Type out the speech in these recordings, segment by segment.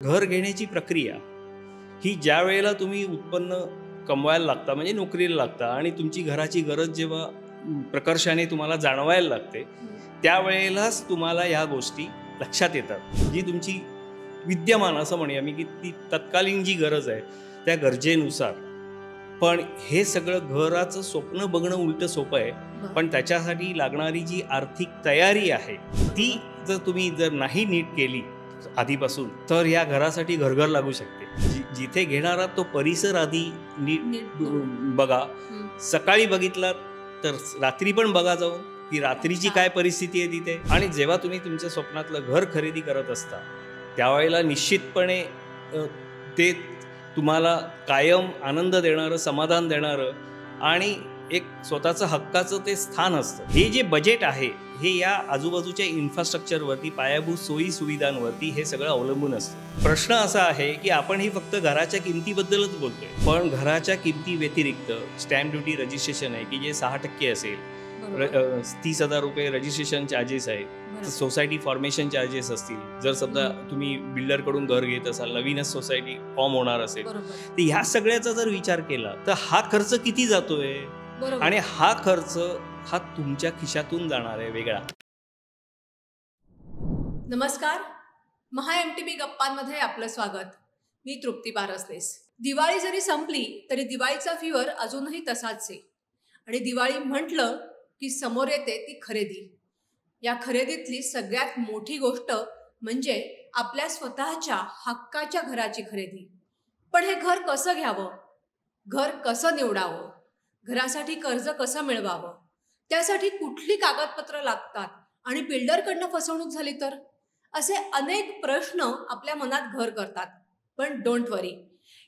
घर घेण्याची प्रक्रिया ही ज्या वेळेला तुम्ही उत्पन्न कमवायला लागता म्हणजे नोकरीला लागता आणि तुमची घराची गरज जेव्हा प्रकर्षाने तुम्हाला जाणवायला लागते त्यावेळेलाच तुम्हाला ह्या गोष्टी लक्षात येतात. जी तुमची विद्यमान असं म्हणूया मी की ती तत्कालीन जी गरज आहे त्या गरजेनुसार. पण हे सगळं घराचं स्वप्न बघणं उलटं सोपं आहे, पण त्याच्यासाठी लागणारी जी आर्थिक तयारी आहे ती जर नाही नीट केली आधीपासून तर या घरासाठी घरघर लागू शकते. जिथे घेणारा तो परिसर आधी नीट बघा. सकाळी बघितला तर रात्री पण बघा जाऊन की रात्रीची काय परिस्थिती आहे तिथे. आणि जेव्हा तुम्ही तुमच्या स्वप्नातलं घर खरेदी करत असता त्यावेळेला निश्चितपणे ते तुम्हाला कायम आनंद देणारं, समाधान देणारं आणि एक स्वतःचं हक्काचं ते स्थान असतं. हे जे बजेट आहे हे या आजूबाजूच्या इन्फ्रास्ट्रक्चरवरती, पायाभूत सोयी सुविधांवरती हे सगळं अवलंबून असतं. प्रश्न असा आहे की आपण ही फक्त घराच्या किमतीबद्दलच बोलतोय, पण घराच्या किमती व्यतिरिक्त स्टॅम्प ड्युटी रजिस्ट्रेशन आहे की जे 6% असेल, 30,000 रुपये रजिस्ट्रेशन चार्जेस आहेत, सोसायटी फॉर्मेशन चार्जेस असतील, जर समजा तुम्ही बिल्डरकडून घर घेत असाल, नवीनच सोसायटी फॉर्म होणार असेल तर ह्या सगळ्याचा जर विचार केला तर हा खर्च किती जातोय आणि हा खर्च हा तुमच्या खिशातून जाणार आहे वेगळा. नमस्कार, महा MTB गप्पांमध्ये आपलं स्वागत. मी तृप्ती पारसनेस. दिवाळी जरी संपली तरी दिवाळीचा फीवर अजूनही तसाच आहे. आणि दिवाळी म्हटलं की समोर येते ती खरेदी. या खरेदीतली सगळ्यात मोठी गोष्ट म्हणजे आपल्या स्वतःच्या हक्काच्या घराची खरेदी. पण हे घर कसं घ्यावं, घर कसं निवडावं, घरासाठी कर्ज कसं मिळवावं, त्यासाठी कुठली कागदपत्र लागतात आणि बिल्डरकडनं फसवणूक झाली तर, असे अनेक प्रश्न आपल्या मनात घर करतात. पण डोंट वरी,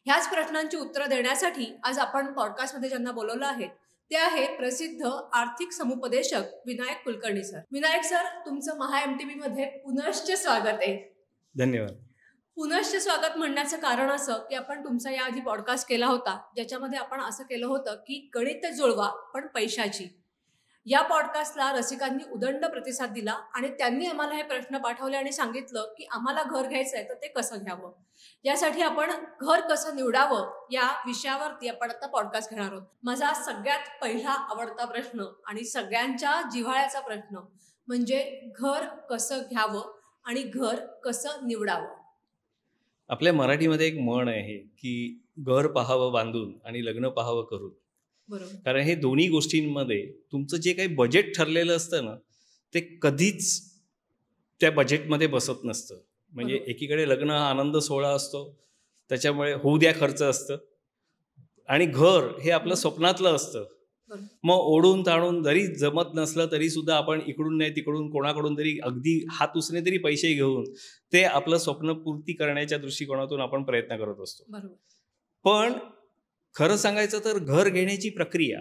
ह्याच प्रश्नांची उत्तरं देण्यासाठी आज आपण पॉडकास्टमध्ये ज्यांना बोलवलं आहे ते आहे प्रसिद्ध आर्थिक समुपदेशक विनायक कुलकर्णी सर. विनायक सर, तुमचं महा MTB मध्ये पुनश्च स्वागत आहे. धन्यवाद. पुनश्च स्वागत म्हणण्याचं कारण असं की आपण तुमचा याआधी पॉडकास्ट केला होता ज्याच्यामध्ये आपण असं केलं होतं की गणित जुळवा पण पैशाची. या पॉडकास्टला रसिकांनी उदंड प्रतिसाद दिला आणि त्यांनी आम्हाला हे प्रश्न पाठवले आणि सांगितलं की आम्हाला घर घ्यायचं आहे तर ते कसं घ्यावं. यासाठी आपण घर कसं निवडावं या विषयावरती आपण आता पॉडकास्ट घेणार आहोत. माझा सगळ्यात पहिला आवडता प्रश्न आणि सगळ्यांच्या जिव्हाळ्याचा प्रश्न म्हणजे घर कसं घ्यावं आणि घर कसं निवडावं. आपल्या मराठीमध्ये एक म्हण आहे की घर पाहावं बांधून आणि लग्न पाहावं करून. बरोबर. कारण हे दोन्ही गोष्टींमध्ये तुमचं जे काही बजेट ठरलेलं असतं ना ते कधीच त्या बजेटमध्ये बसत नसतं. म्हणजे एकीकडे लग्न हा आनंद सोहळा असतो, त्याच्यामुळे होऊ द्या खर्च असतं, आणि घर हे आपलं स्वप्नातलं असतं. मग ओढून ताणून जरी जमत नसलं तरी सुद्धा आपण इकडून नाही तिकडून कोणाकडून तरी अगदी हात उसने तरी पैसे घेऊन ते आपलं स्वप्न पूर्ती करण्याच्या दृष्टिकोनातून आपण प्रयत्न करत असतो. पण खरं सांगायचं तर घर घेण्याची प्रक्रिया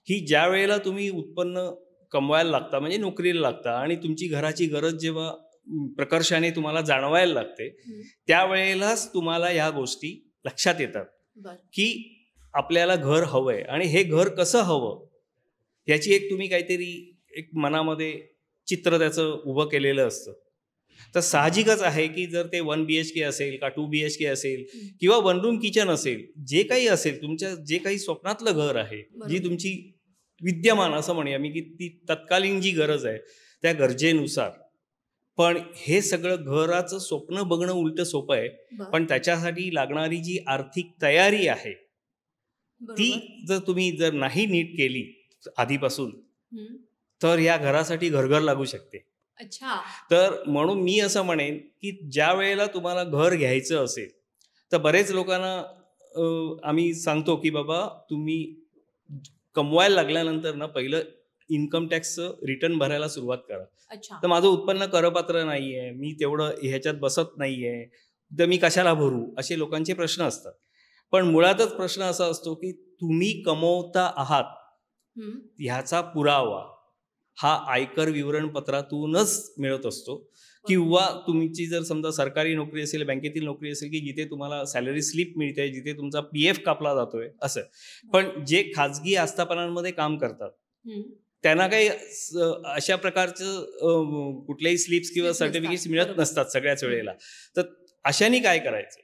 ही ज्या वेळेला तुम्ही उत्पन्न कमवायला लागता म्हणजे नोकरीला लागता आणि तुमची घराची गरज जेव्हा प्रकर्षाने तुम्हाला जाणवायला लागते त्यावेळेलाच तुम्हाला ह्या गोष्टी लक्षात येतात की आपल्याला घर हवंय आणि हे घर कसं हवं याची एक तुम्ही काहीतरी एक मनामध्ये चित्र त्याचं उभं केलेलं असतं. तर साहजिकच आहे की जर ते 1 BHK असेल का 2 BHK असेल किंवा 1 रूम किचन असेल, जे काही असेल तुमच्या जे काही स्वप्नातलं घर आहे, जी तुमची विद्यमान असं म्हणूया मी की ती तत्कालीन जी गरज आहे त्या गरजेनुसार. पण हे सगळं घराचं स्वप्न बघणं उलटं सोपं आहे, पण त्याच्यासाठी लागणारी जी आर्थिक तयारी आहे ती जर नाही नीट केली आधीपासून तर या घरासाठी घरघर लागू शकते. अच्छा. तर म्हणून मी असं म्हणेन की ज्या वेळेला तुम्हाला घर घ्यायचं असेल तर बरेच लोकांना आम्ही सांगतो की बाबा तुम्ही कमवायला लागल्यानंतर ना पहिलं इन्कम टॅक्सचं रिटर्न भरायला सुरुवात करा. तर माझं उत्पन्न करपात्र नाहीये, मी तेवढं ह्याच्यात बसत नाहीये, तर मी कशाला भरू, असे लोकांचे प्रश्न असतात. पण मुळातच प्रश्न असा असतो की तुम्ही कमवता आहात ह्याचा पुरावा हा आयकर विवरणपत्रातूनच मिळत असतो. किंवा तुमची जर समजा सरकारी नोकरी असेल, बँकेतील नोकरी असेल की जिथे तुम्हाला सॅलरी स्लिप मिळते, जिथे तुमचा PF कापला जातोय असं. पण जे खाजगी आस्थापनांमध्ये काम करतात त्यांना काही अशा प्रकारचं कुठल्याही स्लिप्स किंवा सर्टिफिकेट्स मिळत नसतात सगळ्याच वेळेला. तर अशाने काय करायचं.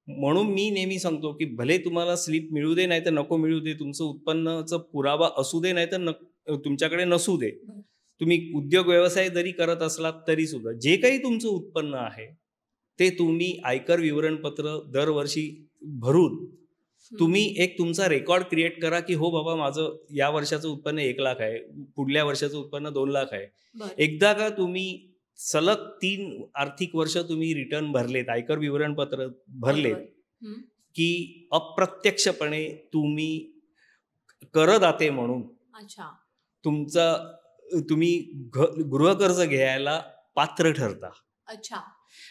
म्हणून मी नेहमी सांगतो की भले तुम्हाला स्लिप मिळू दे नाही तर नको मिळू दे, तुमचं उत्पन्नाचा पुरावा असू दे नाही तर तुमच्याकडे नसू दे, तुम्ही उद्योग व्यवसाय जरी करत असलात तरी सुद्धा जे काही तुमचं उत्पन्न आहे ते तुम्ही आयकर विवरणपत्र दरवर्षी भरून तुम्ही एक तुमचा रेकॉर्ड क्रिएट करा की हो बाबा माझं या वर्षाचं उत्पन्न 1 लाख आहे, पुढल्या वर्षाचं उत्पन्न 2 लाख आहे. एकदा का तुम्ही सलग 3 आर्थिक वर्ष तुम्ही रिटर्न भरलेत, आयकर विवरणपत्र भरलेत, की अप्रत्यक्षपणे तुम्ही करदाते म्हणून तुम्ही गृहकर्ज घ्यायला पात्र ठरता. अच्छा.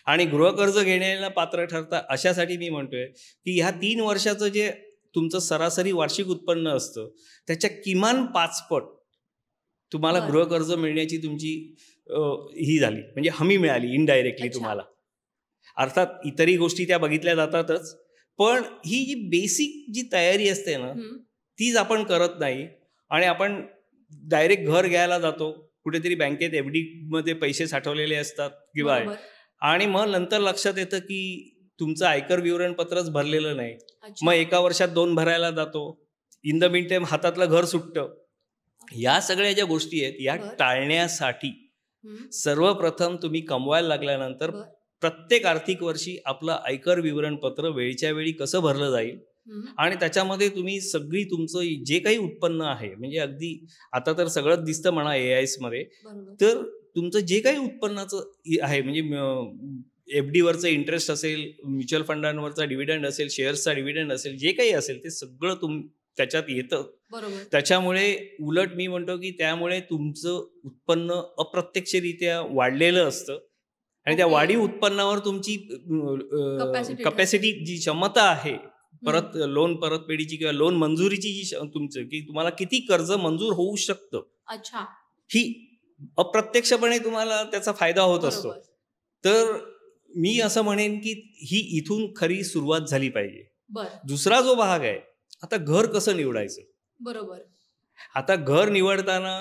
आणि गृहकर्ज घेण्याला पात्र ठरता अशासाठी मी म्हणतोय की ह्या 3 वर्षाचं जे तुमचं सरासरी वार्षिक उत्पन्न असतं त्याच्या किमान 5 पट तुम्हाला गृहकर्ज मिळण्याची तुमची ही झाली, म्हणजे हमी मिळाली इनडायरेक्टली तुम्हाला. अर्थात इतरही गोष्टी त्या बघितल्या जातातच, पण ही जी बेसिक जी तयारी असते ना तीच आपण करत नाही आणि आपण डायरेक्ट घर घ्यायला जातो, कुठेतरी बँकेत FD मध्ये पैसे साठवलेले असतात किंवा आणि मग नंतर लक्षात येतं की तुमचं आयकर विवरणपत्रच भरलेलं नाही. मग एका वर्षात 2 भरायला जातो, इन द मीन टाइम हातातलं घर सुटतं. या सगळ्या ज्या गोष्टी आहेत या टाळण्यासाठी सर्वप्रथम तुम्ही कमवायला लागल्यानंतर प्रत्येक आर्थिक वर्षी आपलं आयकर विवरणपत्र वेळच्या वेळी कसं भरलं जाईल आणि त्याच्यामध्ये तुम्ही सगळी तुमचं जे काही उत्पन्न आहे, म्हणजे अगदी आता तर सगळंच दिसतं म्हणा AIS मध्ये, तर तुमचं जे काही उत्पन्नाचं आहे म्हणजे FD वरचं इंटरेस्ट असेल, म्युच्युअल फंडांवरचा डिव्हिडंड असेल, शेअर्सचा डिव्हिडंड असेल, जे काही असेल ते सगळं त्याच्यात येतं. त्याच्यामुळे उलट मी म्हणतो की त्यामुळे तुमचं उत्पन्न अप्रत्यक्षरित्या वाढलेलं असतं आणि त्या वाढीव उत्पन्नावर तुमची कपॅसिटी जी क्षमता आहे परत लोन परतफेडीची किंवा लोन मंजुरीची जी तुमचं की तुम्हाला किती कर्ज मंजूर होऊ शकतं, ही अप्रत्यक्षपणे तुम्हाला त्याचा फायदा होत असतो. तर मी असं म्हणेन की ही इथून खरी सुरुवात झाली पाहिजे. दुसरा जो भाग आहे, आता घर कसं निवडायचं. बरोबर. आता घर निवडताना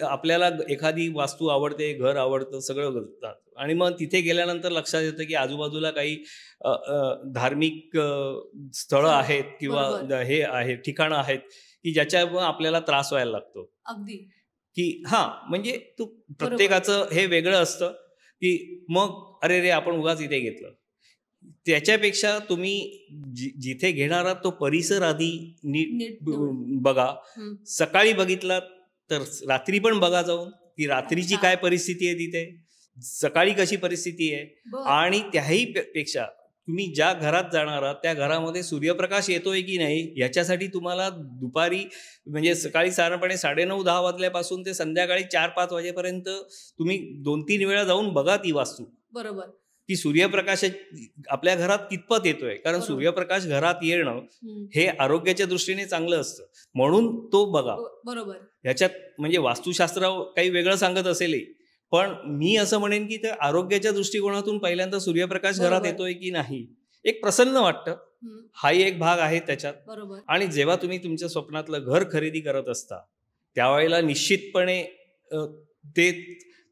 आपल्याला एखादी वास्तू आवडते, घर आवडतं, सगळं करतात आणि मग तिथे गेल्यानंतर लक्षात येतं की आजूबाजूला काही धार्मिक स्थळं आहेत किंवा हे आहेत ठिकाणं आहेत की ज्याच्यामुळे आपल्याला त्रास व्हायला लागतो. अगदी की म्हणजे तू प्रत्येकाचं हे वेगळं असतं की मग अरे रे आपण उगाच इथे घेतलं. त्याच्यापेक्षा तुम्ही जिथे घेणार आहात तो परिसर आधी नीट बघा. सकाळी बघितला तर रात्री पण बघा जाऊन की रात्रीची काय परिस्थिती आहे तिथे, सकाळी कशी परिस्थिती आहे आणि त्याही पेक्षा तुम्ही ज्या घरात जाणार आहात त्या घरामध्ये सूर्यप्रकाश येतोय की नाही याच्यासाठी तुम्हाला दुपारी म्हणजे सकाळी साधारणपणे 9:30-10 वाजल्यापासून ते संध्याकाळी 4-5 वाजेपर्यंत तुम्ही 2-3 वेळा जाऊन बघा ती वास्तू. बरोबर. की सूर्यप्रकाश आपल्या घरात कितपत येतोय, कारण सूर्यप्रकाश घरात येणं हे आरोग्याच्या दृष्टीने चांगलं असतं म्हणून तो बघा. बरोबर. ह्याच्यात म्हणजे वास्तुशास्त्र काही वेगळं सांगत असेल, पण मी असं म्हणेन की त्या आरोग्याच्या दृष्टिकोनातून पहिल्यांदा सूर्यप्रकाश घरात येतोय की नाही एक प्रसन्न वाटतं, हाही एक भाग आहे त्याच्यात. बरोबर. आणि जेव्हा तुम्ही तुमच्या स्वप्नातलं घर खरेदी करत असता त्यावेळेला निश्चितपणे ते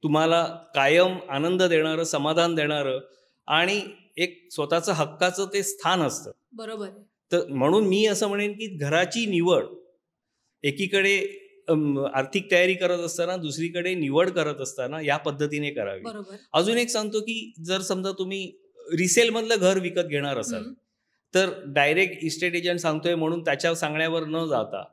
तुम्हाला कायम आनंद देणारं, समाधान देणारं आणि एक स्वतःचं हक्काचं ते स्थान असतं. बरोबर. तर म्हणून मी असं म्हणेन की घराची निवड एकीकडे आर्थिक तयारी करत असताना दुसरीकडे निवड करत असताना या पद्धतीने करावी. बरोबर. अजून एक सांगतो की जर समजा तुम्ही रिसेल मधलं घर विकत घेणार असाल तर डायरेक्ट इस्टेट एजंट सांगतोय म्हणून त्याच्या सांगण्यावर न जाता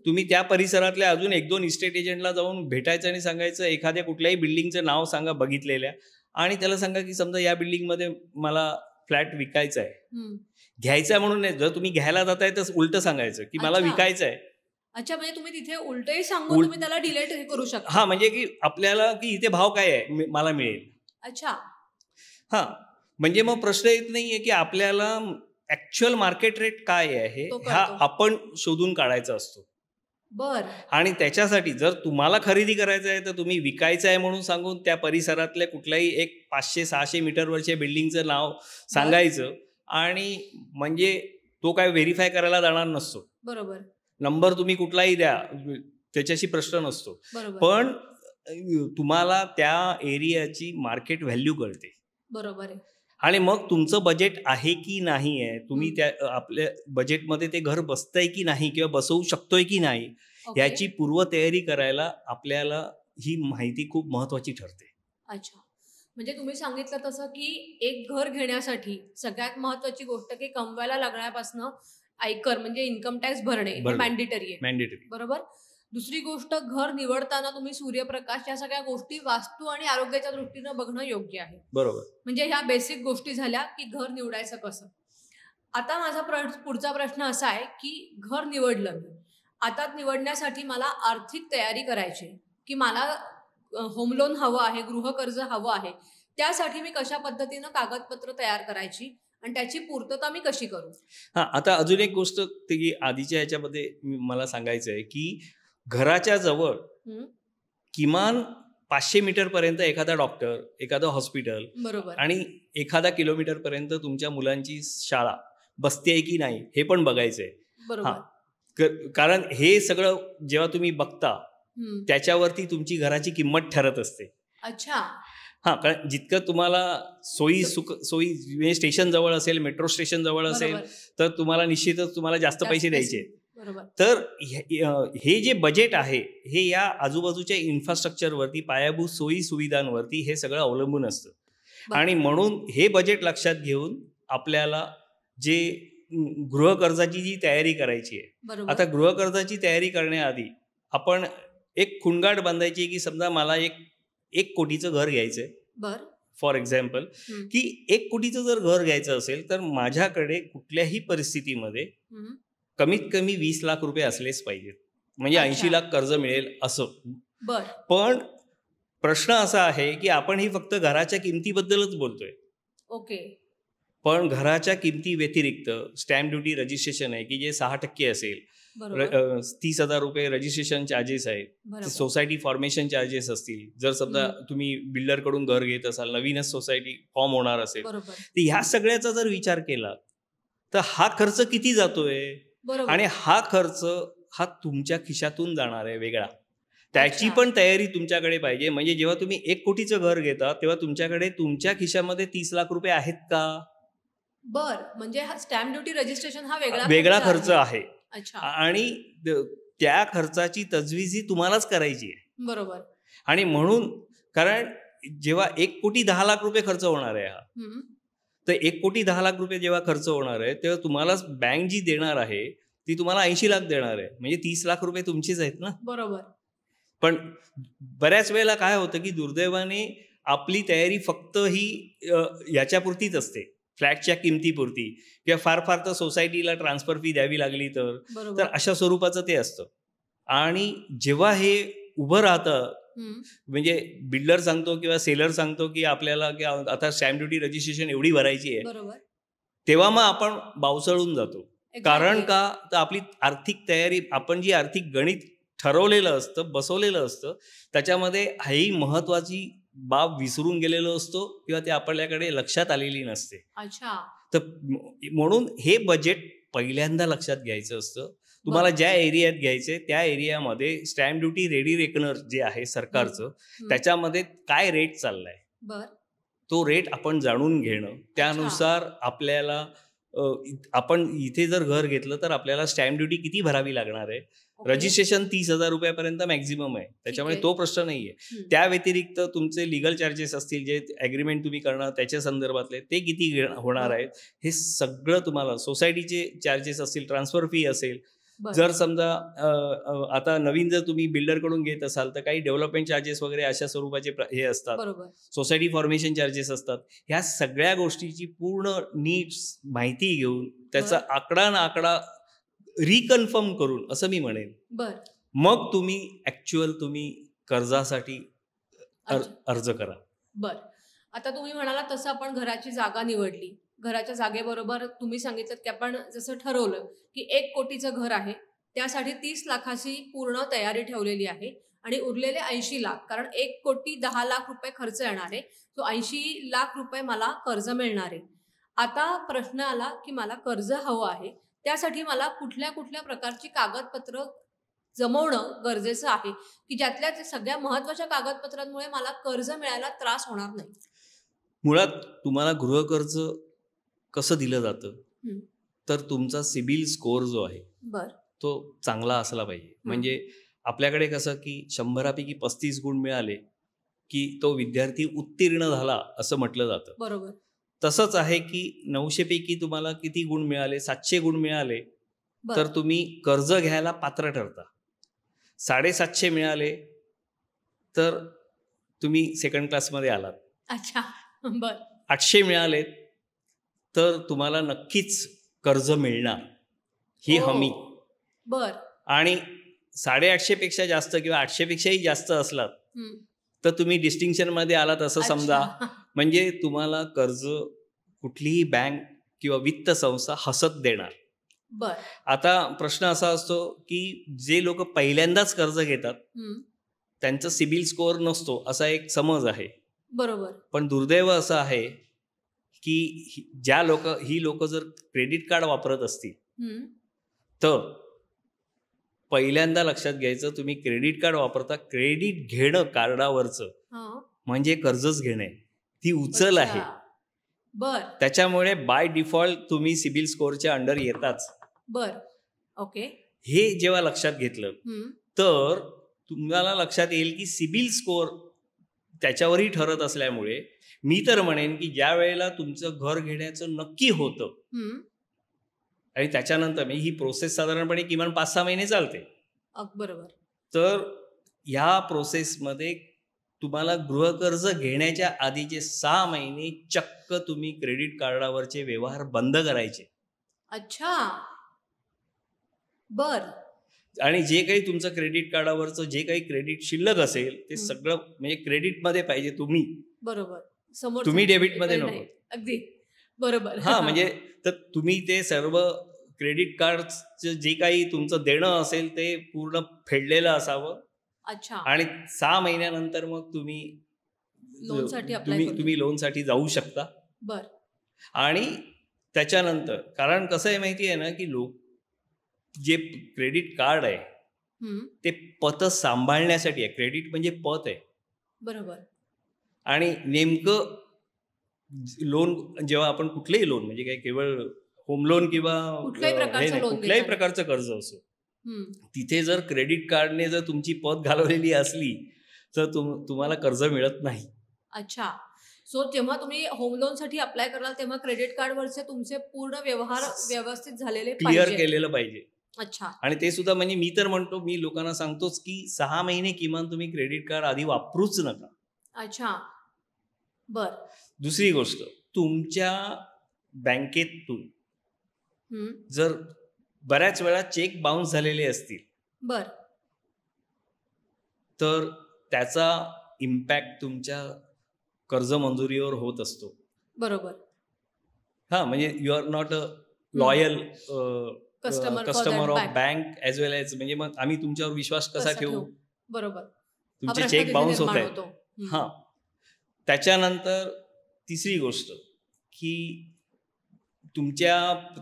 तुम्ही त्या परिसरातल्या अजून 1-2 इस्टेट एजंटला जाऊन भेटायचं आणि सांगायचं एखाद्या कुठल्याही बिल्डिंगचं नाव सांगा बघितलेल्या आणि त्याला सांगा की समजा या बिल्डिंगमध्ये मला फ्लॅट विकायचा आहे, घ्यायचा आहे म्हणून नाही, जर तुम्ही घ्यायला जाताय तर उलट सांगायचं की मला विकायचं आहे. अच्छा, म्हणजे तुम्ही तिथे उलटही सांगून तुम्ही त्याला डिलेट करू शकता. हा, म्हणजे की आपल्याला की इथे भाव काय आहे मला मिळेल. अच्छा. हा, म्हणजे मग प्रश्न येत नाहीये की आपल्याला ऍक्च्युअल मार्केट रेट काय आहे हा आपण शोधून काढायचा असतो. बर. आणि त्याच्यासाठी जर तुम्हाला खरेदी करायचं आहे तर तुम्ही विकायचं आहे म्हणून सांगून त्या परिसरातल्या कुठल्याही एक 500-600 मीटरवरच्या बिल्डिंगचं नाव सांगायचं आणि म्हणजे तो काय व्हेरीफाय करायला जाणार नसतो. बरोबर. नंबर तुम्ही कुठलाही द्या त्याच्याशी प्रश्न नसतो, पण तुम्हाला त्या एरियाची मार्केट व्हॅल्यू कळते. बरोबर आहे. आणि मग तुमचं बजेट आहे की नाही आहे, तुम्ही त्या आपल्या बजेटमध्ये ते घर बसतंय की नाही किंवा बसवू शकतोय की नाही, ओके. याची पूर्वतयारी करायला आपल्याला ही माहिती खूप महत्वाची ठरते. अच्छा. म्हणजे तुम्ही सांगितलं तसं की एक घर घेण्यासाठी सगळ्यात महत्वाची गोष्ट की कमवायला लागण्यापासून आयकर म्हणजे इन्कम टॅक्स भरणे हे बरोबर. मॅन्डेटरी आहे. मॅन्डेटरी. बरोबर. दुसरी गोष्ट घर निवडताना तुम्ही सूर्यप्रकाश या सगळ्या गोष्टी वास्तू आणि आरोग्याच्या दृष्टीनं बघणं योग्य आहे. बरोबर. म्हणजे ह्या बेसिक गोष्टी झाल्या की घर निवडायचं कसं. आता माझा पुढचा प्रश्न असा आहे की घर निवडलं मी, आता निवडण्यासाठी मला आर्थिक तयारी करायची आहे, की मला होम लोन हवं आहे, गृहकर्ज हवं आहे, त्यासाठी मी कशा पद्धतीनं कागदपत्र तयार करायची आणि त्याची पूर्तता मी कशी करू. हा, आता अजून एक गोष्ट ते की आधीच्या ह्याच्यामध्ये मला सांगायचं आहे की घराच्या जवळ हम्म, किमान 500 मीटर पर्यंत एखादा डॉक्टर, एखादं हॉस्पिटल बरोबर. आणि एखादा किलोमीटर पर्यंत तुमच्या मुलांची शाळा बसते आहे की नाही हे पण बघायचंय. बरोबर. कारण हे सगळं जेव्हा तुम्ही बघता हम्म, त्याच्यावरती तुमची घराची किंमत ठरत असते. अच्छा. हा, कारण जितकं तुम्हाला सोयी म्हणजे स्टेशन जवळ असेल, मेट्रो स्टेशन जवळ असेल, बरोबर. तर तुम्हाला निश्चितच तुम्हाला जास्त पैसे द्यायचे. बरोबर. तर हे जे बजेट आहे हे या आजूबाजूच्या इन्फ्रास्ट्रक्चरवरती, पायाभूत सोयी सुविधांवरती हे सगळं अवलंबून असतं. बरं. आणि म्हणून हे बजेट लक्षात घेऊन आपल्याला जे गृहकर्जाची जी तयारी करायची आहे, बरोबर. आता गृहकर्जाची तयारी करण्याआधी आपण एक खुणगाठ बांधायची की समजा मला एक कोटीचं घर घ्यायचंय बर. फॉर एक्झाम्पल, हम्म, की 1 कोटीचं जर घर घ्यायचं असेल तर माझ्याकडे कुठल्याही परिस्थितीमध्ये हम्म, कमीत कमी 20 लाख रुपये असलेच पाहिजेत, म्हणजे अच्छा. 80 लाख कर्ज मिळेल असं. बर. पण प्रश्न असा आहे की आपण ही फक्त घराच्या किमतीबद्दलच बोलतोय, ओके. पण घराच्या किमती व्यतिरिक्त स्टॅम्प ड्युटी रजिस्ट्रेशन आहे की जे 6% असेल, बरोबर. 30,000 रुपये रजिस्ट्रेशन चार्जेस आहेत, बरोबर. सोसायटी फॉर्मेशन चार्जेस असतील, जर समजा तुम्ही बिल्डरकडून घर घेत असाल, नवीनच सोसायटी फॉर्म होणार असेल, बरोबर. तर ह्या सगळ्याचा जर विचार केला तर हा खर्च किती जातोय, बरोबर. आणि हा खर्च हा तुमच्या खिशातून जाणार आहे वेगळा, त्याची अच्छा. पण तयारी तुमच्याकडे पाहिजे. म्हणजे जेव्हा तुम्ही 1 कोटीचं घर घेता तेव्हा तुमच्याकडे तुमच्या खिशामध्ये 30 लाख रुपये आहेत का, बर. म्हणजे हा स्टॅम्प ड्युटी रजिस्ट्रेशन हा वेगळा खर्च आहे. अच्छा. आणि त्या खर्चाची तजवीजी तुम्हालाच करायची आहे. बरोबर. आणि म्हणून कारण जेव्हा 1 कोटी 10 लाख रुपये खर्च होणार आहे हा, हम्म, तर 1 कोटी 10 लाख रुपये जेव्हा खर्च होणार आहे तेव्हा तुम्हाला बँक जी देणार आहे ती तुम्हाला 80 लाख देणार आहे, म्हणजे 30 लाख रुपये तुमचेच आहेत ना. बरोबर. पण बऱ्याच वेळेला काय होतं की दुर्दैवाने आपली तयारी फक्त ही याच्यापुरतीच असते, फ्लॅटच्या किमतीपुरती, किंवा फार फार तर सोसायटीला ट्रान्सफर फी द्यावी लागली तर बरोबर. अशा स्वरूपाचं ते असतं. आणि जेव्हा हे उभं राहतं, हम्म, म्हणजे बिल्डर सांगतो किंवा सेलर सांगतो की आपल्याला की आता स्टॅम्प ड्युटी रजिस्ट्रेशन एवढी भरायची आहे, बरोबर. तेव्हा मग आपण बावचळून जातो. कारण Exactly. का तर आपली आर्थिक तयारी, आपण जी आर्थिक गणित ठरवलेलं असतं, बसवलेलं असतं, त्याच्यामध्ये ही महत्वाची बाब विसरून गेलेलो असतो किंवा ते आपल्याकडे लक्षात आलेली नसते. अच्छा. तर म्हणून हे बजेट पहिल्यांदा लक्षात घ्यायचं असतं. तुम्हाला ज्या एरियात घ्यायचे त्या एरियामध्ये स्टॅम्प ड्युटी रेडी रेकनर जे आहे सरकारचं, त्याच्यामध्ये काय रेट चाललाय बर. तो रेट आपण जाणून घेणं, त्यानुसार आपल्याला आपण इथे जर घर घेतलं तर आपल्याला स्टॅम्प ड्युटी किती भरावी लागणार आहे. ओके. रजिस्ट्रेशन 30,000 रुपयापर्यंत मॅक्झिमम आहे, त्याच्यामुळे आहे. तो प्रश्न नाहीये. त्या व्यतिरिक्त तुमचे लिगल चार्जेस असतील, जे ॲग्रीमेंट तुम्ही करणार त्याच्या संदर्भातले ते किती होणार आहेत, हे सगळं तुम्हाला, सोसायटीचे चार्जेस असतील, ट्रान्सफर फी असेल, बर. जर समजा आता नवीन जर तुम्ही बिल्डरकडून घेत असाल तर काही डेव्हलपमेंट चार्जेस वगैरे अशा स्वरूपाचे हे असतात, बरोबर. सोसायटी फॉर्मेशन चार्जेस असतात. ह्या सगळ्या गोष्टीची पूर्ण नीट माहिती घेऊन त्याचा आकडा ना आकडा रिकन्फर्म करून, असं मी म्हणेन, बर. मग तुम्ही ऍक्च्युअल तुम्ही कर्जासाठी अर्ज करा. बर. आता तुम्ही म्हणाला तसं आपण घराची जागा निवडली, घराच्या जागेबरोबर तुम्ही सांगितलं की आपण जसं ठरवलं की 1 कोटीचं घर आहे, त्यासाठी 30 लाखाची पूर्ण तयारी ठेवलेली आहे आणि उरलेले 80 लाख, कारण 1 कोटी 10 लाख रुपये खर्च येणार आहे, तो 80 लाख रुपये मला कर्ज मिळणार आहे. आता प्रश्न आला की मला कर्ज हवं आहे, त्यासाठी मला कुठल्या कुठल्या प्रकारची कागदपत्र जमवणं गरजेचं आहे की ज्यातल्या सगळ्या महत्वाच्या कागदपत्रांमुळे मला कर्ज मिळायला त्रास होणार नाही. मुळात तुम्हाला गृहकर्ज कसं दिलं जातं, हं. तर तुमचा सिबिल स्कोअर जो आहे बर तो चांगला असला पाहिजे. म्हणजे आपल्याकडे कसं की 100पैकी 35 गुण मिळाले की तो विद्यार्थी उत्तीर्ण झाला असं म्हटलं जातं. बरोबर. तसंच आहे की 900पैकी तुम्हाला किती गुण मिळाले, 700 गुण मिळाले बर तर तुम्ही कर्ज घ्यायला पात्र ठरता. 750 मिळाले तर तुम्ही सेकंड क्लासमध्ये आलात. अच्छा. बर 800 मिळाले तर तुम्हाला नक्कीच कर्ज मिळणार ही ओ. हमी. बर आणि 850 पेक्षा जास्त किंवा 800 पेक्षाही जास्त असलात हं. तर तुम्ही डिस्टिंक्शनमध्ये आलात असं समजा. अच्छा. म्हणजे तुम्हाला कर्ज कुठलीही बँक किंवा वित्त संस्था हसत देणार. बर आता प्रश्न असा असतो की जे लोक पहिल्यांदाच कर्ज घेतात हं. त्यांचा सिबिल स्कोअर नसतो असा एक समज आहे. बरोबर. पण दुर्दैव असं आहे की ही लोक जर क्रेडिट कार्ड वापरत असतील हं. तर पहिल्यांदा लक्षात घ्यायचं, तुम्ही क्रेडिट कार्ड वापरता, क्रेडिट घेणं कार्डावरचं हं. म्हणजे कर्जच घेणे, ती उचल आहे. अच्छा. बर त्याच्यामुळे बाय डिफॉल्ट तुम्ही सिबिल स्कोअरच्या अंडर येताच. बर ओके. हे जेव्हा लक्षात घेतलं हं. तर तुम्हाला लक्षात येईल की सिबिल स्कोअर त्याच्यावरही ठरत असल्यामुळे मी तर म्हणेन की ज्या वेळेला तुमचं घर घेण्याचं नक्की होतं हं. आणि त्याच्यानंतर म्हणजे ही प्रोसेस साधारणपणे किमान 5-6 महिने चालते. बरोबर. तर ह्या प्रोसेसमध्ये तुम्हाला गृहकर्ज घेण्याच्या आधीचे 6 महिने चक्क तुम्ही क्रेडिट कार्डावरचे व्यवहार बंद करायचे. अच्छा. बर आणि जे काही तुमचं क्रेडिट कार्डावरचं जे काही क्रेडिट शिल्लक असेल ते सगळं म्हणजे क्रेडिटमध्ये पाहिजे तुम्ही. बरोबर. समोर तुम्ही डेबिटमध्ये नको. अगदी बरोबर. हां, म्हणजे तर तुम्ही ते सर्व क्रेडिट कार्डचं जे काही तुमचं देणं असेल ते पूर्ण फेडलेलं असावं. अच्छा. आणि 6 महिन्यानंतर मग तुम्ही लोनसाठी अप्लाय करू. तुम्ही लोनसाठी जाऊ शकता. बर आणि त्याच्यानंतर कारण कसं आहे माहिती आहे ना की लोक जे क्रेडिट कार्ड आहे हं. ते पत सांभाळण्यासाठी आहे. क्रेडिट म्हणजे पत आहे. बरोबर. आणि नेमकं लोन जेव्हा आपण कुठलेही लोन म्हणजे काय केवळ होम लोन किंवा कुठल्याही प्रकारचं लोन कुठल्याही देताना. प्रकारचं कर्ज असो, हं. तिथे जर क्रेडिट कार्डने जर तुमची पत घालवलेली असली तर तुम्हाला कर्ज मिळत नाही. अच्छा. सो जेव्हा तुम्ही होम लोन साठी अप्लाय कराल तेव्हा क्रेडिट कार्डवरचे तुमचे पूर्ण व्यवहार व्यवस्थित झालेले क्लिअर पाहिजे. केलेलं पाहिजे. अच्छा. आणि ते सुद्धा म्हणजे मी तर म्हणतो, मी लोकांना सांगतोच की 6 महिने किमान तुम्ही क्रेडिट कार्ड आधी वापरूच नका. अच्छा. बर दुसरी गोष्ट, तुमच्या बँकेतून हं. जर बऱ्याच वेळा चेक बाउन्स झालेले असतील बर तर त्याचा इम्पॅक्ट तुमच्या कर्ज मंजुरीवर होत असतो. बरोबर. हां, म्हणजे you are not a loyal customer of bank as well as, म्हणजे मग आम्ही तुमच्यावर विश्वास कसा ठेवू? बरोबर. हा तुमचे प्रश्न चेक तिथे बाउन्स होत निर्माण आहेत. होतो. हं. हां. त्याच्यानंतर तिसरी गोष्ट की तुमच्या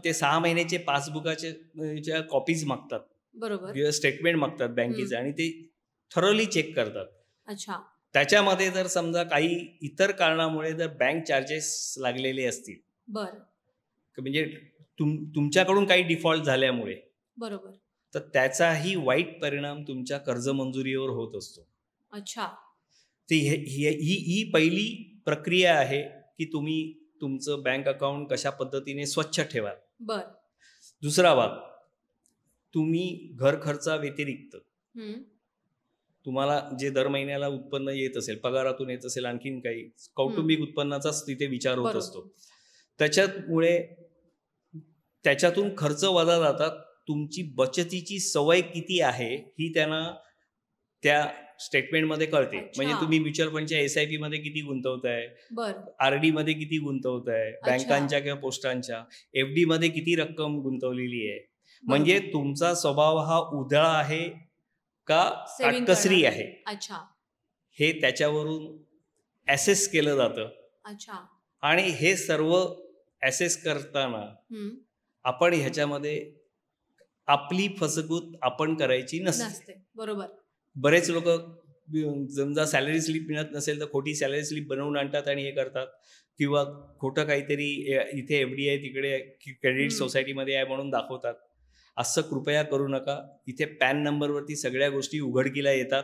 ते 6 महिन्याचे पासबुकाच्या कॉपीज मागतात बरोबर. किंवा स्टेटमेंट मागतात बँकेचे आणि ते थरोली चेक करतात. अच्छा. त्याच्यामध्ये जर समजा काही इतर कारणामुळे जर बँक चार्जेस लागलेले असतील बर म्हणजे तुमच्याकडून काही डिफॉल्ट झाल्यामुळे बरोबर. तर त्याचाही वाईट परिणाम तुमच्या कर्ज मंजुरीवर होत असतो. अच्छा. ती ही पहिली प्रक्रिया आहे की तुम्ही तुमचं बँक अकाउंट कशा पद्धतीने स्वच्छ ठेवा. बर दुसरा भाग, तुम्ही घर खर्चा व्यतिरिक्त हं. तुम्हाला जे दर महिन्याला उत्पन्न येत असेल, पगारातून येत असेल, आणखीन काही कौटुंबिक उत्पन्नाचाच तिथे विचार होत बरोबर. असतो. त्याच्यामुळे त्याच्यातून खर्च वजा जातात. तुमची बचतीची सवय किती आहे ही त्यांना त्या स्टेटमेंटमध्ये कळते. अच्छा. म्हणजे तुम्ही म्युच्युअल फंडच्या SIP मध्ये किती गुंतवताय, बर RD मध्ये किती गुंतवताय, बँकांच्या किंवा पोस्टांच्या FD मध्ये किती रक्कम गुंतवलेली आहे. म्हणजे तुमचा स्वभाव हा उधळा आहे का Saving काटकसरी करणार. आहे अच्छा. हे त्याच्यावरून ॲसेस केलं जातं. अच्छा. आणि हे सर्व ॲसेस करताना हं. आपण ह्याच्यामध्ये आपली फसगूत आपण करायची नसते. नसते. बरोबर. बरेच लोक समजा सॅलरी स्लिप मिळत नसेल तर खोटी सॅलरी स्लिप बनवून आणतात आणि हे करतात. किंवा खोटं काहीतरी इथे FD आहे तिकडे क्रेडिट सोसायटीमध्ये आहे म्हणून दाखवतात. असं कृपया करू नका. इथे पॅन नंबरवरती सगळ्या गोष्टी उघडकीला येतात,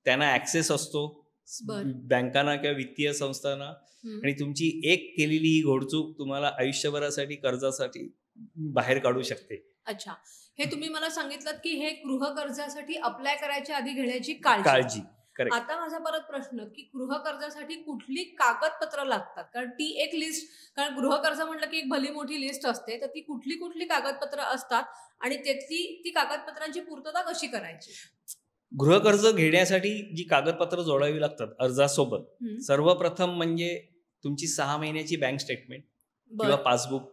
त्यांना ॲक्सेस असतो बँकांना किंवा वित्तीय संस्थांना, आणि तुमची एक केलेली ही घोडचूक तुम्हाला आयुष्यभरासाठी कर्जासाठी बाहेर काढू शकते. अच्छा, हे तुम्ही मला सांगितलं की हे गृह कर्जासाठी अप्लाय करायच्या आधी घेण्याची काळजी. आता माझा परत प्रश्न की गृह कर्जासाठी कुठली कागदपत्र लागतात? कारण ती एक लिस्ट, कारण गृह कर्ज म्हटलं की एक भली मोठी लिस्ट असते, तर ती कुठली कागदपत्र असतात आणि ती कागदपत्रांची पूर्तता कशी करायची? गृह कर्ज घेण्यासाठी जी कागदपत्र जोडावी लागतात अर्जासोबत, सर्वप्रथम म्हणजे तुमची 6 महिन्याची बँक स्टेटमेंट किंवा पासबुक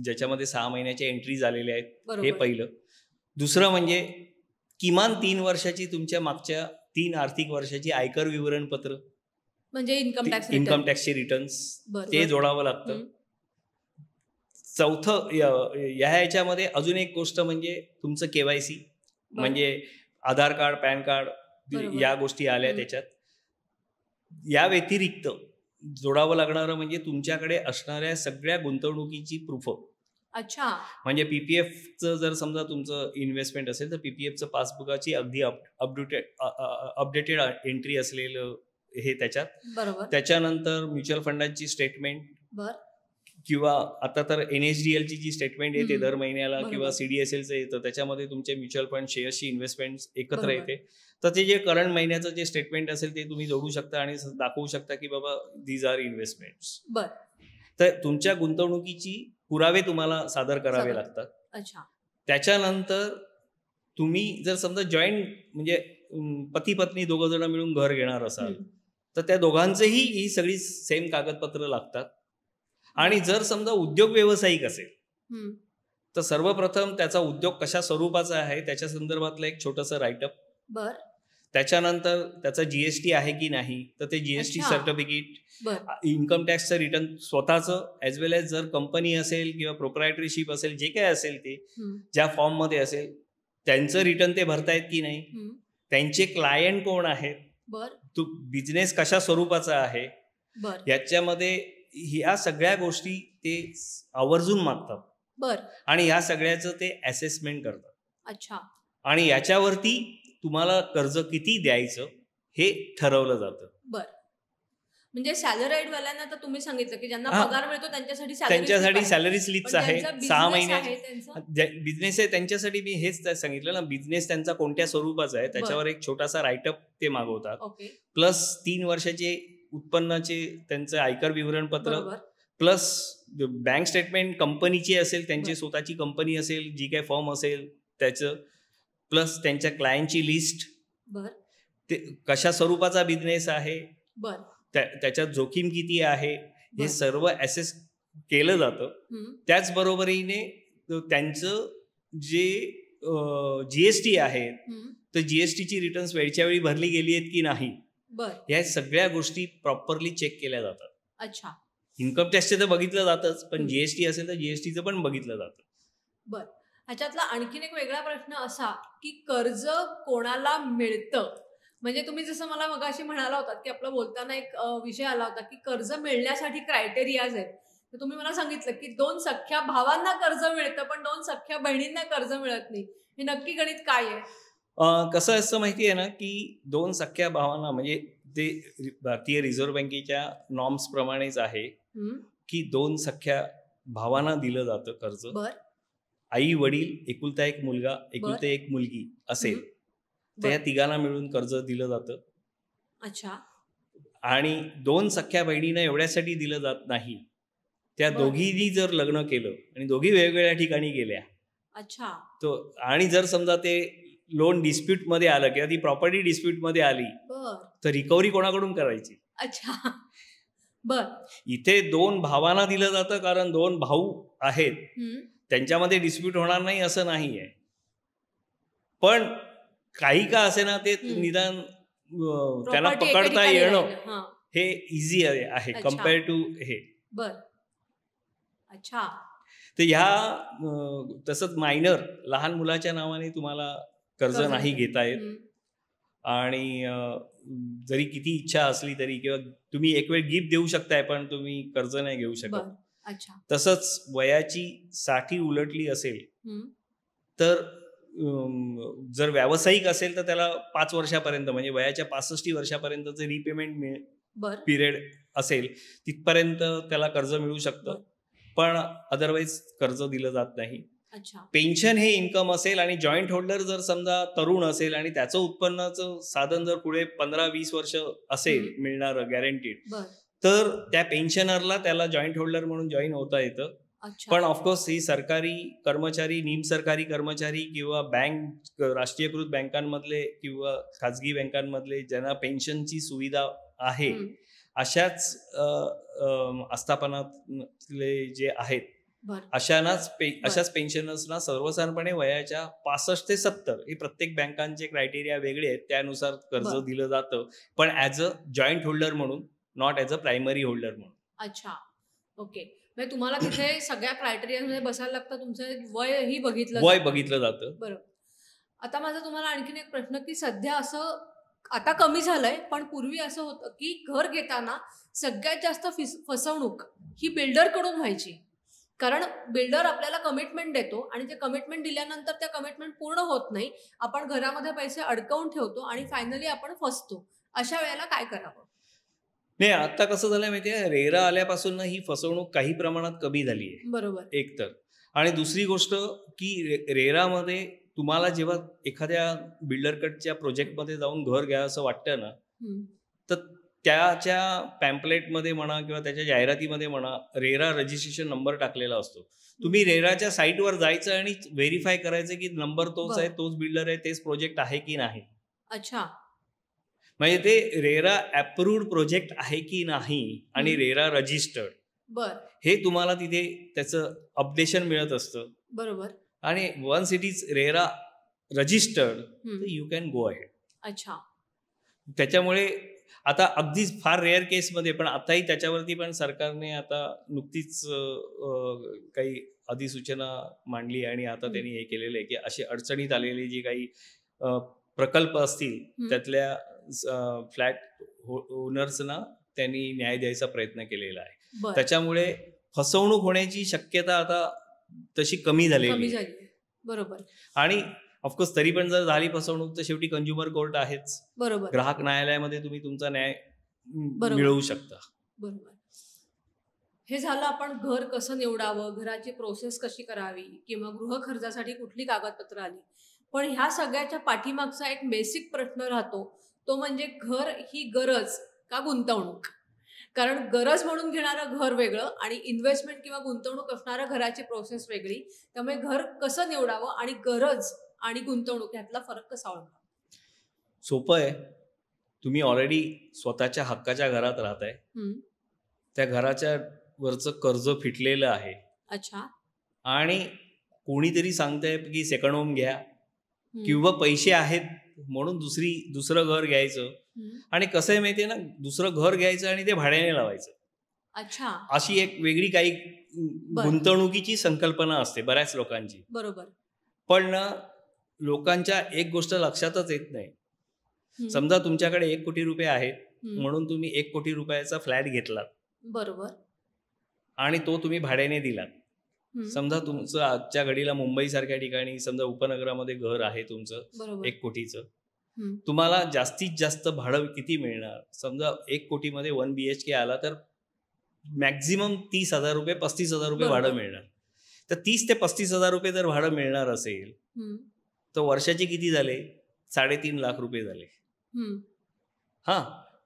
ज्याच्यामध्ये 6 महिन्याच्या एंट्री झालेल्या आहेत, हे पहिलं. दुसरं म्हणजे किमान 3 वर्षाची तुमच्या मागच्या 3 आर्थिक वर्षाची आयकर विवरणपत्र, म्हणजे इन्कम टॅक्सचे रिटर्न्स, ते जोडावं लागतं. चौथं ह्याच्यामध्ये अजून एक गोष्ट म्हणजे तुमचं KYC, म्हणजे आधार कार्ड, पॅन कार्ड, या गोष्टी आल्या त्याच्यात. या व्यतिरिक्त जोडावं लागणारं म्हणजे तुमच्याकडे असणाऱ्या सगळ्या गुंतवणुकीची प्रूफ. अच्छा, म्हणजे PPFचं जर समजा तुमचं इन्व्हेस्टमेंट असेल तर PPFचं पासबुकाची अगदी अपडेटेड एंट्री असलेलं हे त्याच्यात. बरोबर. त्याच्यानंतर म्युच्युअल फंडांची स्टेटमेंट, किंवा आता तर NSDLची जी स्टेटमेंट येते दर महिन्याला, किंवा CDSLचं येतं, त्याच्यामध्ये तुमचे म्युच्युअल फंड शेअर्सची इन्व्हेस्टमेंट एकत्र येते. तर ते जे करंट महिन्याचं जे स्टेटमेंट असेल ते तुम्ही जोडू शकता आणि दाखवू शकता की बाबा दीज आर इन्व्हेस्टमेंट्स. तर तुमच्या गुंतवणुकीची पुरावे तुम्हाला सादर करावे लागतात. अच्छा. त्याच्यानंतर तुम्ही जर समजा जॉईंट म्हणजे पती पत्नी दोघं जण मिळून घर घेणार असाल तर त्या दोघांचेही ही सगळी सेम कागदपत्र लागतात. आणि जर समजा उद्योग व्यावसायिक असेल तर सर्वप्रथम त्याचा उद्योग कशा स्वरूपाचा आहे त्याच्या संदर्भातलं एक छोटंसं राईटअप. त्याच्यानंतर त्याचा GST आहे की नाही तर ते GST सर्टिफिकेट, इन्कम टॅक्सचं रिटर्न स्वतःचं, ॲज वेल एज जर कंपनी असेल किंवा प्रोप्रायटरीशिप असेल, जे काय असेल ते ज्या फॉर्ममध्ये असेल त्यांचं रिटर्न ते भरतायत की नाही, त्यांचे क्लायंट कोण आहेत, तो बिझनेस कशा स्वरूपाचा आहे, याच्यामध्ये ह्या सगळ्या गोष्टी ते आवर्जून मागतात. आणि ह्या सगळ्याचं ते असेसमेंट करतात. अच्छा. आणि याच्यावरती तुम्हाला कर्ज किती द्यायचं हे ठरवलं जातं. म्हणजे सॅलराईड वाल्यांना तर तुम्ही सांगितलं की ज्यांना पगार मिळतो त्यांच्यासाठी सॅलरी स्लिप्स आहे 6 महिन्याचे. बिझनेस आहे त्यांच्यासाठी मी हेच सांगितलं ना, बिझनेस त्यांचा कोणत्या स्वरूपाचा आहे त्याच्यावर एक छोटासा राईटअप ते मागवतात. प्लस 3 वर्षाचे उत्पन्नाचे त्यांचं आयकर विवरणपत्र, प्लस बँक स्टेटमेंट कंपनीची असेल, त्यांची स्वतःची कंपनी असेल, जी काही फर्म असेल त्याचं, प्लस त्यांच्या क्लायंटची लिस्ट, ते कशा स्वरूपाचा बिझनेस आहे, त्याच्यात जोखीम किती आहे, हे सर्व ॲसेस केलं जातं. त्याचबरोबरीने त्यांचं जे GST आहे तर GSTची रिटर्न्स वेळच्या वेळी भरली गेली आहेत की नाही, या सगळ्या गोष्टी प्रॉपरली चेक केल्या जातात. अच्छा. इन्कम टॅक्सचे तर बघितलं जातच, पण GST असेल तर GSTचं पण बघितलं जातं. ह्याच्यातला आणखीन एक वेगळा प्रश्न असा की कर्ज कोणाला मिळतं, म्हणजे तुम्ही जसं मला मगाशी म्हणाला होता की आपला बोलताना एक विषय आला होता की कर्ज मिळण्यासाठी क्रायटेरियाज आहेत, तर तुम्ही मला सांगितलं की 2 सख्ख्या भावांना कर्ज मिळतं पण 2 सख्ख्या बहिणींना कर्ज मिळत नाही. हे नक्की गणित काय आहे? कसं असं माहिती आहे ना की 2 सख्ख्या भावांना म्हणजे ते भारतीय रिझर्व्ह बँकेच्या नॉर्म्स प्रमाणेच आहे की 2 सख्ख्या भावांना दिलं जातं कर्ज. आई वडील, एकुलता एक मुलगा, एकुलता एक मुलगी असेल तर या तिघांना मिळून कर्ज दिलं जातं. अच्छा. आणि 2 सख्ख्या बहिणींना एवढ्यासाठी दिलं जात नाही, त्या दोघींनी जर लग्न केलं आणि दोघी वेगवेगळ्या ठिकाणी गेल्या, अच्छा, तो आणि जर समजा ते लोन डिस्प्यूट मध्ये आलं किंवा ती प्रॉपर्टी डिस्प्यूट मध्ये आली तर रिकव्हरी कोणाकडून करायची? अच्छा. इथे 2 भावांना दिलं जातं कारण 2 भाऊ आहेत, त्यांच्यामध्ये डिस्प्यूट होणार नाही असं नाही आहे, पण काही का असे ना ते निदान त्यांना पकडता येणं हे इझी आहे कम्पेअर टू हे. अच्छा. तर ह्या तसंच मायनर लहान मुलाच्या नावाने तुम्हाला कर्ज नाही घेता येत. आणि जरी किती इच्छा असली तरी किंवा तुम्ही एक वेळ गिफ्ट देऊ शकताय पण तुम्ही कर्ज नाही घेऊ शकत. बरं. अच्छा. तसंच वयाची 60 उलटली असेल तर जर व्यावसायिक असेल तर त्याला 5 वर्षापर्यंत म्हणजे वयाच्या 65 वर्षापर्यंतचे रिपेमेंट पिरियड असेल तिथपर्यंत त्याला कर्ज मिळू शकतं, पण अदरवाईज कर्ज दिलं जात नाही. अच्छा. पेन्शन हे इन्कम असेल आणि जॉईंट होल्डर जर समजा तरुण असेल आणि त्याचं उत्पन्नाचं साधन जर पुढे 15-20 वर्ष असेल मिळणारं गॅरंटीड, तर त्या पेन्शनरला त्याला जॉईंट होल्डर म्हणून जॉईन होता येतं. पण ऑफकोर्स ही सरकारी कर्मचारी, निमसरकारी कर्मचारी किंवा बँक, राष्ट्रीयकृत बँकांमधले किंवा खाजगी बँकांमधले ज्यांना पेन्शनची सुविधा आहे अशाच आस्थापनातले जे आहेत अशाच पेन्शनर्सना सर्वसाधारणपणे वयाच्या 65 ते 70 हे प्रत्येक बँकांचे क्रायटेरिया वेगळे आहेत, त्यानुसार कर्ज दिलं जातं, पण ॲज अ जॉईंट होल्डर म्हणून, not as a primary holder म्हणून. अच्छा, ओके. म्हणजे तुम्हाला तिथे सगळ्या क्रायटेरियामध्ये बसायला लागतं, तुमचं वयही बघितलं जातं. बरोबर. आता माझा तुम्हाला आणखीन एक प्रश्न की सध्या असं आता कमी झालंय, पण पूर्वी असं होतं की घर घेताना सगळ्यात जास्त फसवणूक ही बिल्डरकडून व्हायची, कारण बिल्डर आपल्याला कमिटमेंट देतो आणि ते कमिटमेंट दिल्यानंतर त्या कमिटमेंट पूर्ण होत नाही, आपण घरामध्ये पैसे अडकवून ठेवतो आणि फायनली आपण फसतो. अशा वेळेला काय करावं? नाही, आता कसं झालंय माहितीये, रेरा आल्यापासून ही फसवणूक काही प्रमाणात कमी झाली आहे. बरोबर. एक तर, आणि दुसरी गोष्ट की रेरामध्ये तुम्हाला जेव्हा एखाद्या बिल्डरकडच्या प्रोजेक्टमध्ये जाऊन घर घ्या असं वाटतं ना, तर त्याच्या पॅम्पलेटमध्ये म्हणा किंवा त्याच्या जाहिरातीमध्ये म्हणा रेरा रजिस्ट्रेशन नंबर टाकलेला असतो. तुम्ही रेराच्या साईटवर जायचं आणि व्हेरीफाय करायचं की नंबर तोच आहे, तोच बिल्डर आहे, तेच प्रोजेक्ट आहे की नाही. अच्छा. म्हणजे ते रेरा अप्रूव्ड प्रोजेक्ट आहे की नाही आणि रेरा रजिस्टर्ड, हे तुम्हाला तिथे त्याचं अपडेशन मिळत असतं. बरोबर. आणि once it is RERA registered you can go ahead. अच्छा. त्याच्यामुळे आता अगदीच फार रेअर केसमध्ये, पण आताही त्याच्यावरती पण सरकारने आता नुकतीच काही अधिसूचना मांडली आणि आता त्यांनी हे केलेलं आहे की अशी अडचणीत आलेली जी काही प्रकल्प असतील त्यातल्या फ्लॅट ओनर्सना त्यांनी न्याय द्यायचा प्रयत्न केलेला आहे. त्याच्यामुळे फसवणूक होण्याची शक्यता आता तशी कमी झालेली आहे. बरोबर. आणि ऑफकोर्स तरी पण जर झाली फसवणूक तर शेवटी कंझ्युमर कोर्ट आहेच. बरोबर. ग्राहक न्यायालयामध्ये तुम्ही तुमचा न्याय मिळवू शकता. बरोबर. हे झालं आपण घर कसं निवडावं, घराची प्रोसेस कशी करावी किंवा गृह खर्चासाठी कुठली कागदपत्र आली. पण ह्या सगळ्याच्या पाठीमागचा एक बेसिक प्रश्न राहतो, तो म्हणजे घर ही गरज का गुंतवणूक? कारण गरज म्हणून घेणारं घर वेगळं आणि इन्व्हेस्टमेंट किंवा गुंतवणूक असणारं घराची प्रोसेस वेगळी. त्यामुळे घर कसं निवडावं आणि गरज आणि गुंतवणूक यातला फरक कसा ओळखावा? सोपं आहे. तुम्ही ऑलरेडी स्वतःच्या हक्काच्या घरात राहताय, त्या घराच्या वरचं कर्ज फिटलेलं आहे. अच्छा. आणि कोणीतरी सांगताय की सेकंड होम घ्या किंवा पैसे आहेत म्हणून दुसरं घर घ्यायचं. आणि कसं आहे माहितीये ना, दुसरं घर घ्यायचं आणि ते भाड्याने लावायचं. अच्छा. अशी एक वेगळी काही गुंतवणुकीची संकल्पना असते बऱ्याच लोकांची. बरोबर. पण लोकांच्या एक गोष्ट लक्षातच येत नाही. समजा तुमच्याकडे 1 कोटी रुपये आहेत म्हणून तुम्ही 1 कोटी रुपयाचा फ्लॅट घेतलात. बरोबर. आणि तो तुम्ही भाड्याने दिलात. समजा तुमचं आजच्या घडीला मुंबई सारख्या ठिकाणी समजा उपनगरामध्ये घर आहे तुमचं 1 कोटीचं, तुम्हाला जास्तीत जास्त भाडं किती मिळणार? समजा 1 कोटीमध्ये 1 BHK आला तर मॅक्झिमम 30,000 रुपये 35,000 रुपये भाडं मिळणार. तर 30 ते 35,000 रुपये जर भाडं मिळणार असेल तर वर्षाचे किती झाले? 3.5 लाख रुपये झाले. हा,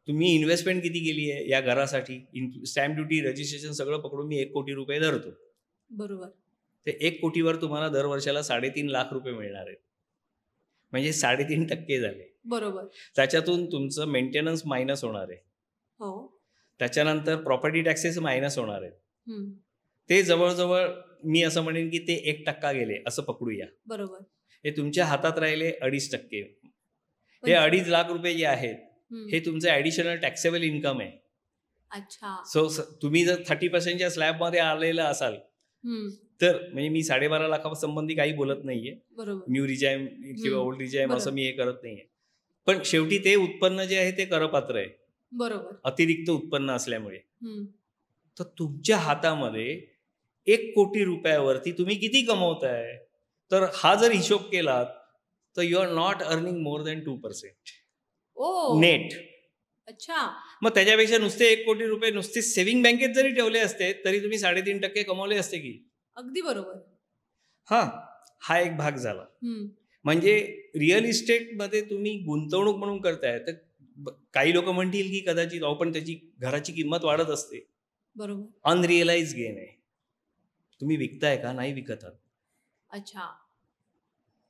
तुम्ही इन्व्हेस्टमेंट किती केली आहे या घरासाठी? स्टॅम्प ड्युटी, रजिस्ट्रेशन सगळं पकडून मी 1 कोटी रुपये धरतो. बरोबर. ते 1 कोटीवर तुम्हाला दर वर्षाला 3.5 लाख रुपये मिळणार आहेत. म्हणजे 3.5% झाले. बरोबर. त्याच्यातून तुमचं मेंटेनन्स मायनस होणार आहे. हो. त्याच्यानंतर प्रॉपर्टी टॅक्सेस मायनस होणार आहेत. ते जवळजवळ मी असं म्हणेन की ते 1% गेले असं पकडूया. बरोबर. हे तुमच्या हातात राहिले 2.5%. हे 2.5 लाख रुपये जे आहेत हे तुमचं ऍडिशनल टॅक्सेबल इन्कम आहे. अच्छा. सो तुम्ही जर 30% स्लॅबमध्ये आलेला असाल तर, म्हणजे मी 12.5 लाखासंबंधी काही बोलत नाहीये. बरोबर. न्यू रिजाईम किंवा ओल्ड रिजाईम असं मी हे करत नाहीये. पण शेवटी ते उत्पन्न जे आहे ते करपात्र आहे, बरोबर. अतिरिक्त उत्पन्न असल्यामुळे. हम्म. तर तुमच्या हातामध्ये 1 कोटी रुपयावरती तुम्ही किती कमवताय, तर हा जर हिशोब केलात तर you are not earning more than 2% on net. अच्छा. मग त्याच्यापेक्षा नुसते 1 कोटी रुपये नुसते सेव्हिंग बँकेत जरी ठेवले असते तरी तुम्ही 3.5% कमवले असते की. अगदी बरोबर. हा एक भाग झाला. हम्म. म्हणजे रिअल इस्टेटमध्ये तुम्ही गुंतवणूक म्हणून करताय तर काही लोक म्हणतील की कदाचित पण त्याची घराची किंमत वाढत असते. बरोबर. अनरिअलाइज गेन आहे. तुम्ही विकताय का? नाही विकत आहात. अच्छा.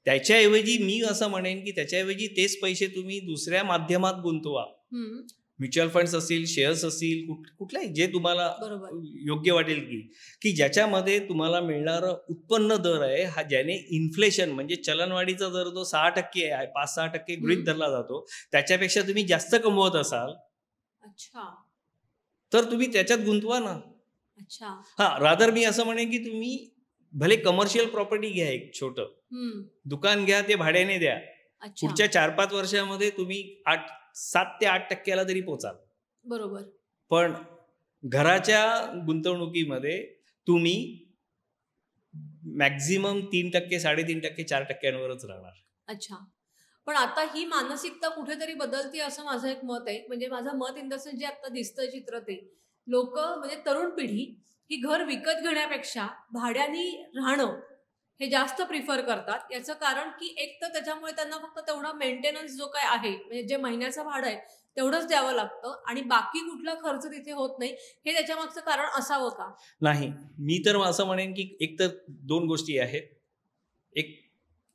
त्याच्याऐवजी मी असं म्हणेन की त्याच्याऐवजी तेच पैसे तुम्ही दुसऱ्या माध्यमात गुंतवा. हम्म. म्युच्युअल फंड्स असतील, शेअर्स असतील, कुठलाही जे तुम्हाला बरोबर. योग्य वाटेल की ज्याच्यामध्ये तुम्हाला मिळणारं उत्पन्न दर आहे हा ज्याने इन्फ्लेशन म्हणजे चलनवाढीचा दर जो 6% आहे, 5-6% गृहीत धरला जातो, त्याच्यापेक्षा तुम्ही जास्त कमवत असाल अच्छा. तर तुम्ही त्याच्यात गुंतवा ना. अच्छा. रादर मी असं म्हणेन की तुम्ही भले कमर्शियल प्रॉपर्टी घ्या, एक छोटं दुकान घ्या, ते भाड्याने द्या. अच्छा. पुढच्या 4-5 वर्षामध्ये तुम्ही 7 ते 8% ला तरी पोचाल. बरोबर. पण घराच्या गुंतवणुकीमध्ये तुम्ही मॅक्झिमम 3%, 3.5%, 4%वरच राहणार. अच्छा. पण आता ही मानसिकता कुठेतरी बदलते असं माझं एक मत आहे. म्हणजे माझं मत इन द सेन्स जे आता दिसतंय चित्र ते लोक म्हणजे तरुण पिढी ही घर विकत घेण्यापेक्षा भाड्याने राहणं हे जास्त प्रिफर करतात. याचं कारण की एक तर त्याच्यामुळे त्यांना फक्त तेवढा मेंटेनन्स जो काय आहे म्हणजे जे महिन्याचं भाडं आहे तेवढंच द्यावं लागतं आणि बाकी कुठला खर्च तिथे होत नाही. हे त्याच्या मागचं कारण असावं का? नाही, मी तर असं म्हणेन की एक तर 2 गोष्टी आहेत.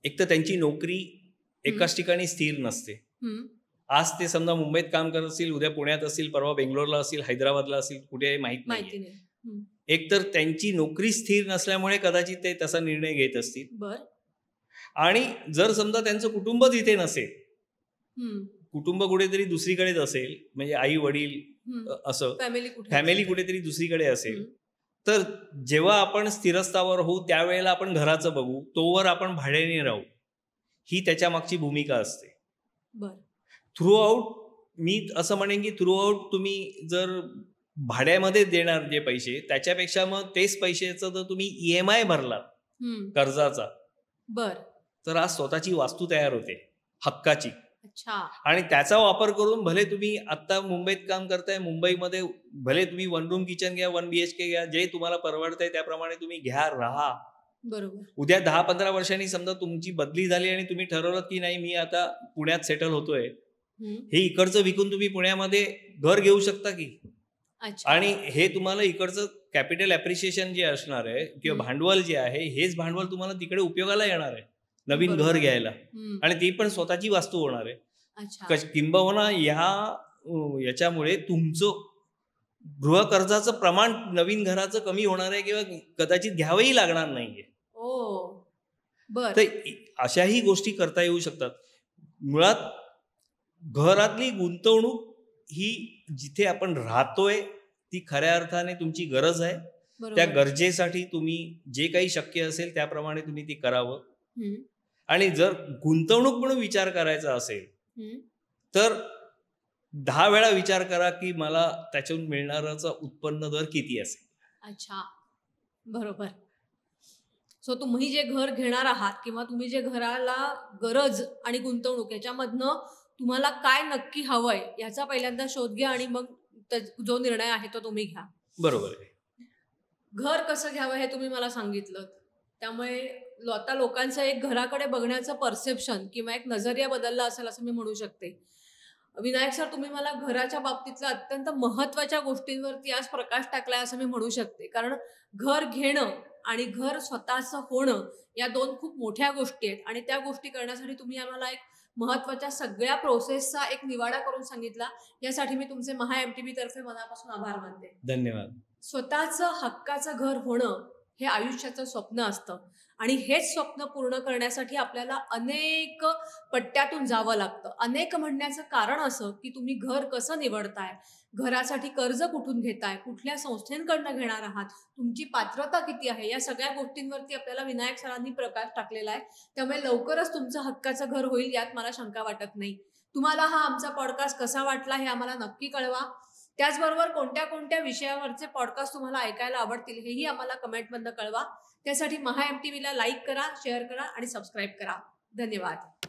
एक तर त्यांची नोकरी एकाच ठिकाणी स्थिर नसते. आज ते समजा मुंबईत काम करत असतील, उद्या पुण्यात असतील, परवा बेंगलोरला असतील, हैदराबादला असतील, कुठे माहित नाही. एक तर त्यांची नोकरी स्थिर नसल्यामुळे कदाचित ते तसा निर्णय घेत असतील. आणि जर समजा त्यांचं कुटुंब तिथे नसेल, कुटुंब कुठेतरी दुसरीकडेच असेल, म्हणजे आई वडील असं फॅमिली कुठेतरी दुसरीकडे असेल, तर जेव्हा आपण स्थिरस्थावर होऊ त्यावेळेला आपण घराचं बघू, तोवर आपण भाड्याने राहू, ही त्याच्या मागची भूमिका असते. थ्रू आउट मी असं म्हणेन की थ्रू आउट तुम्ही जर भाड्यामध्ये देणार जे पैसे त्याच्यापेक्षा मग तेच पैशाचं जर तुम्ही EMI भरला कर्जाचा, तर आज स्वतःची वास्तू तयार होते हक्काची. आणि त्याचा वापर करून भले तुम्ही आता मुंबईत काम करताय, मुंबईमध्ये भले तुम्ही 1 रूम किचन घ्या, 1 BHK घ्या, जे तुम्हाला परवडतंय त्याप्रमाणे तुम्ही घ्या, राहा. बरोबर. उद्या 10-15 वर्षांनी समजा तुमची बदली झाली आणि तुम्ही ठरवलं की नाही मी आता पुण्यात सेटल होतोय, हे इकडचं विकून तुम्ही पुण्यामध्ये घर घेऊ शकता की. आणि हे तुम्हाला इकडचं कॅपिटल ॲप्रिशिएशन जे असणार आहे किंवा भांडवल जे आहे, हेच भांडवल तुम्हाला तिकडे उपयोगाला येणार आहे नवीन घर घ्यायला. आणि ती पण स्वतःची वास्तू होणार आहे. किंबहुना याच्यामुळे तुमचं गृहकर्जाचं प्रमाण नवीन घराचं कमी होणार आहे किंवा कदाचित घ्यावंही लागणार नाहीये. तर अशाही गोष्टी करता येऊ शकतात. मुळात घरातली गुंतवणूक ही जिथे आपण राहतोय ती खऱ्या अर्थाने तुमची गरज आहे. त्या गरजेसाठी तुम्ही जे काही शक्य असेल त्याप्रमाणे तुम्ही ती करावं. आणि जर गुंतवणूक म्हणून विचार करायचा असेल तर 10 वेळा विचार करा की मला त्याच्यातून मिळणाराचा उत्पन्न दर किती असेल. अच्छा, बरोबर. सो तुम्ही जे घर घेणार आहात किंवा तुम्ही जे घराला गरज आणि गुंतवणूक याच्यामधनं तुम्हाला काय नक्की हवंय याचा पहिल्यांदा शोध घ्या आणि मग जो निर्णय आहे तो तुम्ही घ्या. बरोबर आहे. घर कसं घ्यावं हे तुम्ही मला सांगितलं. त्यामुळे आता लोकांचं एक घराकडे बघण्याचं परसेप्शन किंवा एक नजरिया बदलला असेल असं मी म्हणू शकते. विनायक सर, तुम्ही मला घराच्या बाबतीतल्या अत्यंत महत्त्वाच्या गोष्टींवरती आज प्रकाश टाकलाय असं मी म्हणू शकते. कारण घर घेणं आणि घर स्वतःचं होणं या 2 खूप मोठ्या गोष्टी आहेत आणि त्या गोष्टी करण्यासाठी तुम्ही आम्हाला एक महत्त्वाच्या सगळ्या प्रोसेसचा एक निवाडा करून सांगितला. यासाठी मी तुमचे महा MTB तर्फे मनापासून आभार मानते. धन्यवाद. स्वतःचं हक्काचं घर होणं हे आयुष्याचं स्वप्न असतं आणि हेच स्वप्न पूर्ण करण्यासाठी आपल्याला अनेक पट्ट्यातून जावं लागतं. अनेक म्हणण्याचं कारण असं की तुम्ही घर कसं निवडताय, घरासाठी कर्ज कुठून घेताय, कुठल्या संस्थेकडनं घेणार आहात, तुमची पात्रता किती आहे, या सगळ्या गोष्टींवरती आपल्याला विनायक सरांनी प्रकाश टाकलेला आहे. त्यामुळे लवकरच तुमचं हक्काचं घर होईल यात मला शंका वाटत नाही. तुम्हाला हा आमचा पॉडकास्ट कसा वाटला हे आम्हाला नक्की कळवा. त्याचबरोबर कोणत्या कोणत्या विषयावरचे पॉडकास्ट तुम्हाला ऐकायला आवडतील हेही आम्हाला कमेंटमधनं कळवा. त्यासाठी महा MTVला लाईक करा, शेअर करा आणि सबस्क्राईब करा. धन्यवाद.